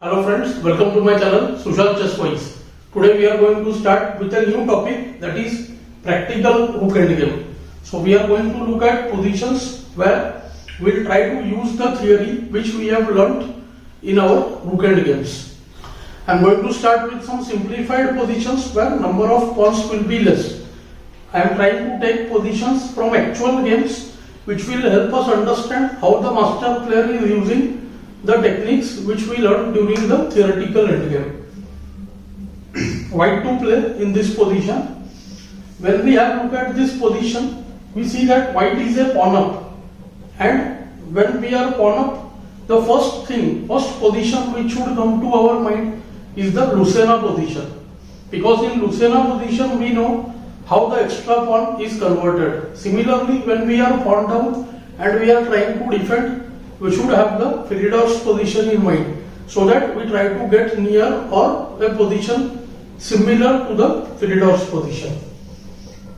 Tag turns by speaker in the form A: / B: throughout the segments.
A: Hello friends, welcome to my channel Sushant Chess Wise. Today we are going to start with a new topic, that is practical Rook Endgame. So we are going to look at positions where we will try to use the theory which we have learnt in our Rook Endgames. I am going to start with some simplified positions where number of pawns will be less. I am trying to take positions from actual games which will help us understand how the master player is using the techniques which we learned during the theoretical endgame. White to play in this position. When we have look at this position, we see that white is a pawn up, and when we are pawn up, the first position which should come to our mind is the Lucena position, because in Lucena position we know how the extra pawn is converted. Similarly, when we are pawn down and we are trying to defend, we should have the Philidor's position in mind, so that we try to get near or a position similar to the Philidor's position.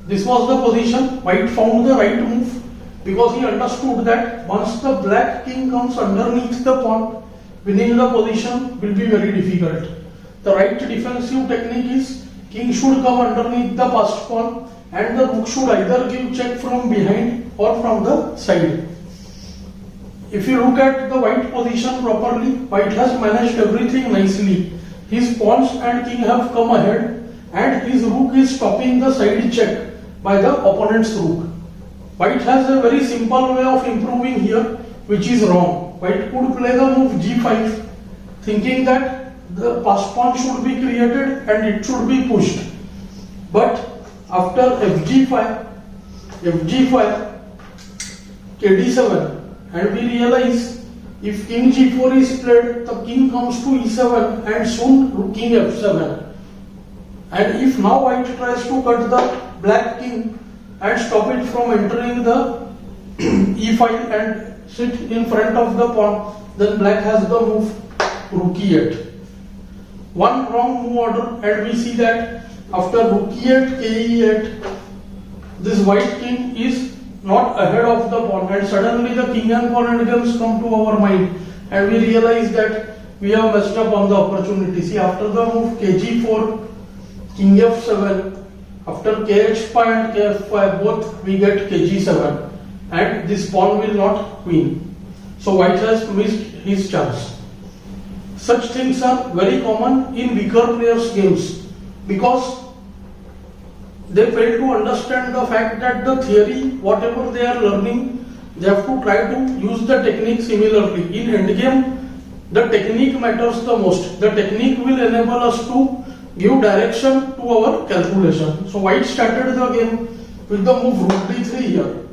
A: This was the position. White found the right move because he understood that once the black king comes underneath the pawn, winning the position will be very difficult. The right defensive technique is king should come underneath the passed pawn and the rook should either give check from behind or from the side. If you look at the white position properly, white has managed everything nicely. His pawns and king have come ahead and his rook is stopping the side check by the opponent's rook. White has a very simple way of improving here, which is wrong. White could play the move g5, thinking that the passed pawn should be created and it should be pushed. But after fg5, kd7, and we realize if king g4 is played, the king comes to e7 and soon king f7. And if now white tries to cut the black king and stop it from entering the e5 and sit in front of the pawn, then black has the move rook e8. One wrong move order, and we see that after rook e8, ke8, this white king is not ahead of the pawn, and suddenly the king and pawn endgames come to our mind and we realize that we have messed up on the opportunity. See, after the move kg4, king f7, after kh5 and kf5 both we get kg7 and this pawn will not win. So white has missed his chance. Such things are very common in weaker players' games because they fail to understand the fact that the theory, whatever they are learning, they have to try to use the technique similarly. In endgame, the technique matters the most. The technique will enable us to give direction to our calculation. So white started the game with the move rook d3 here.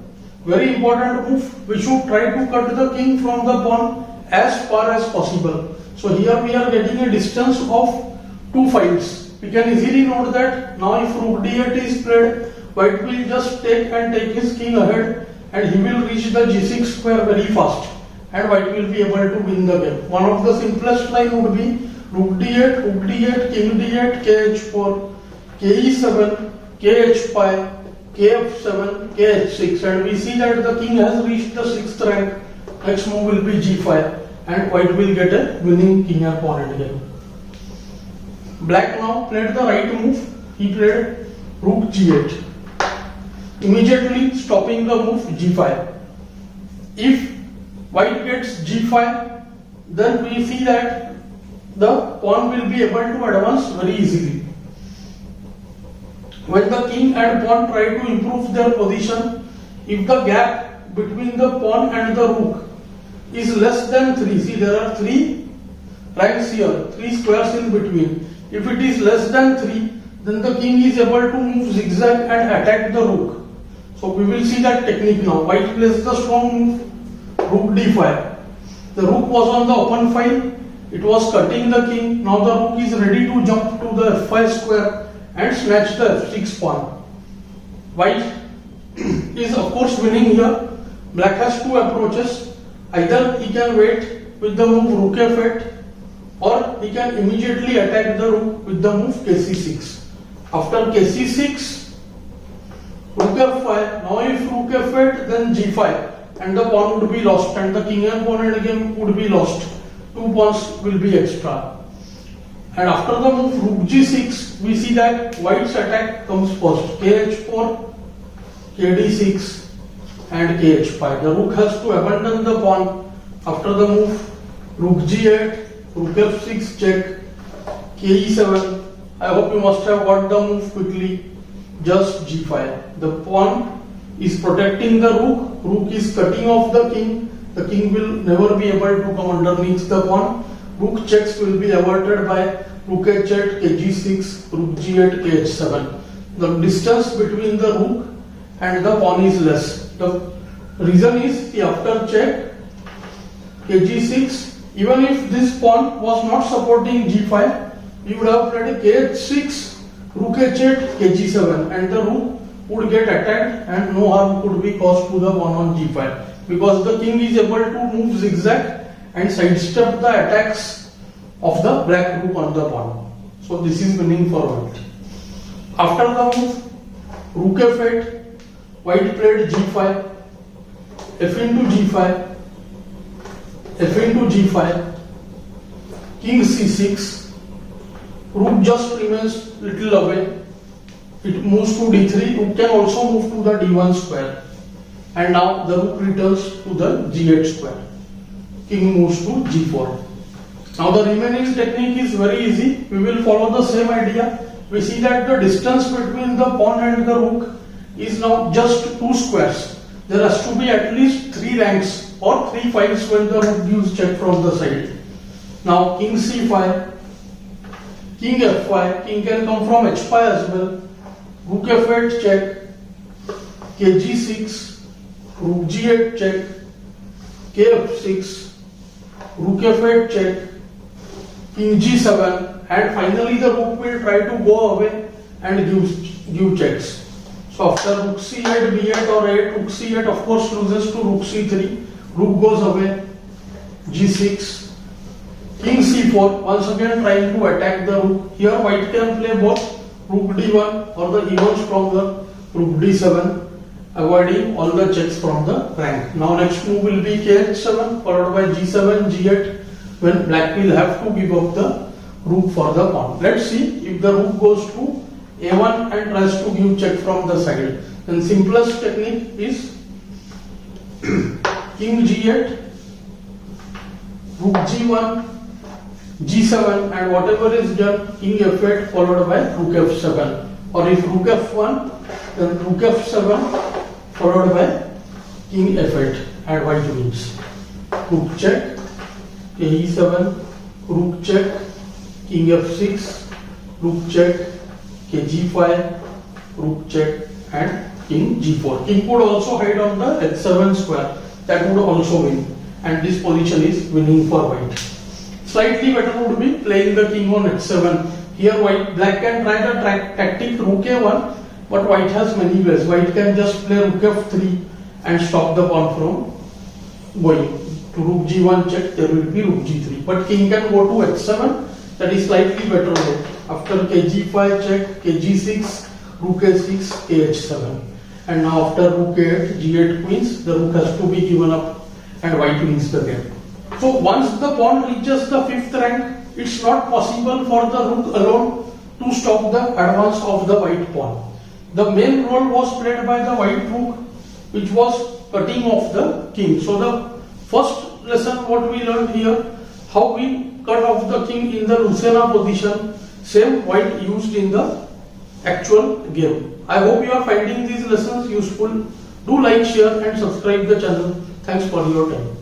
A: Very important move. We should try to cut the king from the pawn as far as possible. So here we are getting a distance of 2 files. We can easily note that now if rook d8 is played, white will just take his king ahead and he will reach the g6 square very fast and white will be able to win the game. One of the simplest line would be rook d8, king d8, kh4, ke7, kh5, kf7, kh6, and we see that the king has reached the 6th rank. Next move will be g5 and white will get a winning king and pawn endgame. Black now played the right move. He played rook g8, immediately stopping the move g5. If white gets g5, then we see that the pawn will be able to advance very easily. When the king and pawn try to improve their position, if the gap between the pawn and the rook is less than 3, see there are 3 ranks here, 3 squares in between. If it is less than 3, then the king is able to move zigzag and attack the rook. So we will see that technique now. White plays the strong move, rook d5. The rook was on the open file, it was cutting the king. Now the rook is ready to jump to the f5 square and snatch the f6 pawn. White is of course winning here. Black has 2 approaches. Either he can wait with the move rook f8, or he can immediately attack the rook with the move kc6. After kc6, rook f5. Now if rook f8, then g5 and the pawn would be lost and the king and pawn endgame would be lost. 2 pawns will be extra. And after the move rook g6, we see that white's attack comes first. kh4, kd6 and kh5. The rook has to abandon the pawn. After the move rook g8, rook f6 check, ke7. I hope you must have got the move quickly. Just g5. The pawn is protecting the rook. Rook is cutting off the king. The king will never be able to come underneath the pawn. Rook checks will be averted by rook h8, kg6, rook g8, kh7. The distance between the rook and the pawn is less. The reason is after check kg6, even if this pawn was not supporting g5, you would have played kh6, rook h8, kg7, and the rook would get attacked and no harm could be caused to the pawn on g5, because the king is able to move zigzag and sidestep the attacks of the black rook on the pawn. So this is winning for white. After the move rook f8, white played g5, f into g5, f into g5, king c6, rook just remains little away. It moves to d3, rook can also move to the d1 square. And now the rook returns to the g8 square. King moves to g4. Now the remaining technique is very easy. We will follow the same idea. We see that the distance between the pawn and the rook is now just 2 squares. There has to be at least 3 ranks or 3 files when the rook gives check from the side. Now king c5, king f5, king can come from h5 as well. Rook f8 check, kg6, rook g8 check, kf6, rook f8 check, king g7, and finally the rook will try to go away and give checks. So after rook c8, b8 or 8, rook c8 of course loses to rook c3, rook goes away, g6, king c4, once again trying to attack the rook. Here white can play both rook d1 or the even stronger rook d7, avoiding all the checks from the rank. Now next move will be kh7 followed by g7, g8, when black will have to give up the rook for the pawn. Let's see if the rook goes to a1 and tries to give check from the side. Then simplest technique is king g8, rook g1, g7, and whatever is done, king f8 followed by rook f7. Or if rook f1, then rook f7 followed by king f8 and white wins. Rook check, ke7, rook check, king f6, rook check, kg5, rook check, and king g4. King could also hide on the h7 square. That would also win. And this position is winning for white. Slightly better would be playing the king on h7. Here black can try the tactic rook a1, but white has many ways. White can just play rook f3 and stop the pawn from going. To rook g1 check, there will be rook g3. But king can go to h7, that is slightly better way. After kg5 check, kg6, rook a6, kh7. And now after rook a8, g8 queens, the rook has to be given up and white wins the game. So once the pawn reaches the 5th rank, it's not possible for the rook alone to stop the advance of the white pawn. The main role was played by the white rook, which was cutting off the king. So the first lesson what we learned here, how we cut off the king in the Lucena position, same white used in the actual game. I hope you are finding these lessons useful. Do like, share and subscribe the channel. Thanks for your time.